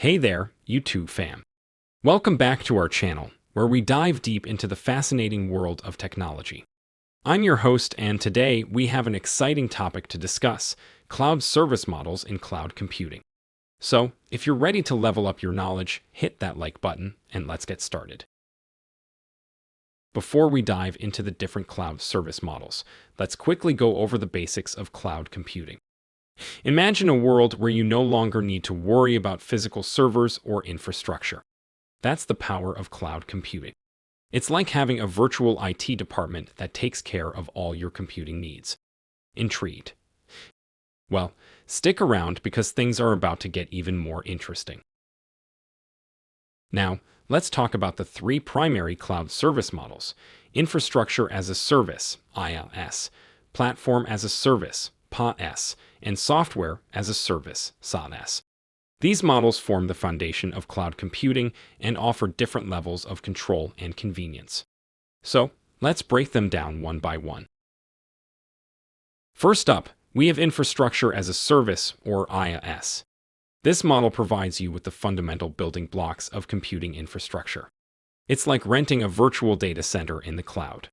Hey there, YouTube fam. Welcome back to our channel, where we dive deep into the fascinating world of technology. I'm your host, and today we have an exciting topic to discuss: cloud service models in cloud computing. So, if you're ready to level up your knowledge, hit that like button, and let's get started. Before we dive into the different cloud service models, let's quickly go over the basics of cloud computing. Imagine a world where you no longer need to worry about physical servers or infrastructure. That's the power of cloud computing. It's like having a virtual IT department that takes care of all your computing needs. Intrigued? Well, stick around because things are about to get even more interesting. Now, let's talk about the three primary cloud service models: infrastructure as a service, IaaS, platform as a service, PaaS, and software as a service, SaaS. These models form the foundation of cloud computing and offer different levels of control and convenience. So, let's break them down one by one. First up, we have infrastructure as a service, or IaaS. This model provides you with the fundamental building blocks of computing infrastructure. It's like renting a virtual data center in the cloud.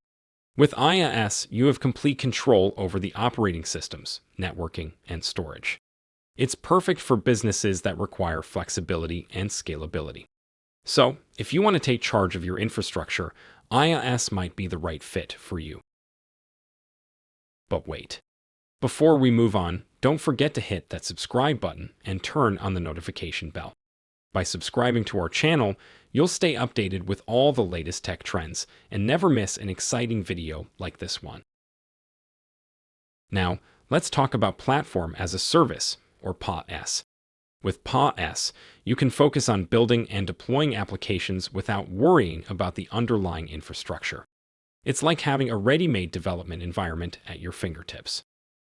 With IaaS, you have complete control over the operating systems, networking, and storage. It's perfect for businesses that require flexibility and scalability. So, if you want to take charge of your infrastructure, IaaS might be the right fit for you. But wait. Before we move on, don't forget to hit that subscribe button and turn on the notification bell. By subscribing to our channel, you'll stay updated with all the latest tech trends and never miss an exciting video like this one. Now, let's talk about platform as a service, or PaaS. With PaaS, you can focus on building and deploying applications without worrying about the underlying infrastructure. It's like having a ready-made development environment at your fingertips.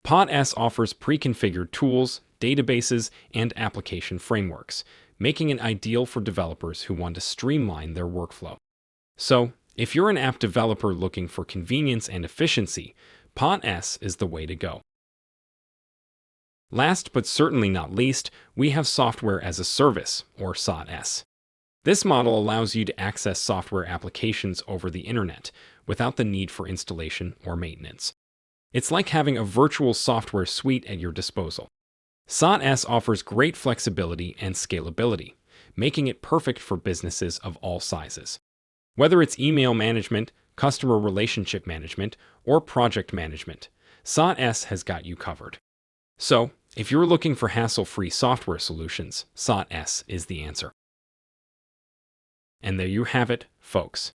PaaS offers pre-configured tools, databases, and application frameworks, making it ideal for developers who want to streamline their workflow. So, if you're an app developer looking for convenience and efficiency, PaaS is the way to go. Last but certainly not least, we have software as a service, or SaaS. This model allows you to access software applications over the internet without the need for installation or maintenance. It's like having a virtual software suite at your disposal. SaaS offers great flexibility and scalability, making it perfect for businesses of all sizes. Whether it's email management, customer relationship management, or project management, SaaS has got you covered. So, if you're looking for hassle-free software solutions, SaaS is the answer. And there you have it, folks.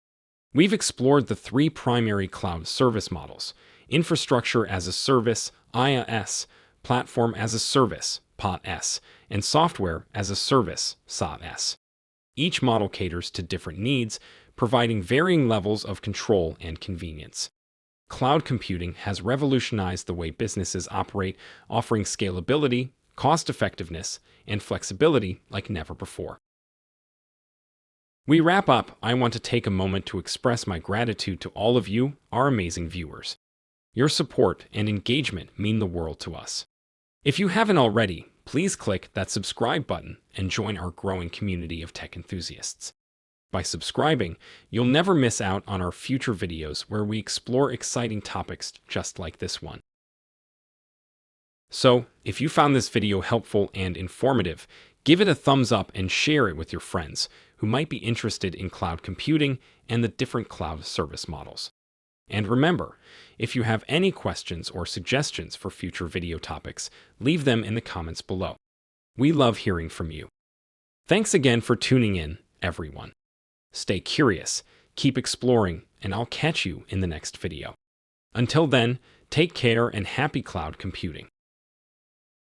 We've explored the three primary cloud service models: infrastructure as a service, IaaS, platform as a service, PaaS, and software as a service, SaaS. Each model caters to different needs, providing varying levels of control and convenience. Cloud computing has revolutionized the way businesses operate, offering scalability, cost-effectiveness, and flexibility like never before. We wrap up. I want to take a moment to express my gratitude to all of you, our amazing viewers. Your support and engagement mean the world to us. If you haven't already, please click that subscribe button and join our growing community of tech enthusiasts. By subscribing, you'll never miss out on our future videos where we explore exciting topics just like this one. So, if you found this video helpful and informative, give it a thumbs up and share it with your friends who might be interested in cloud computing and the different cloud service models. And remember, if you have any questions or suggestions for future video topics, leave them in the comments below. We love hearing from you. Thanks again for tuning in, everyone. Stay curious, keep exploring, and I'll catch you in the next video. Until then, take care and happy cloud computing.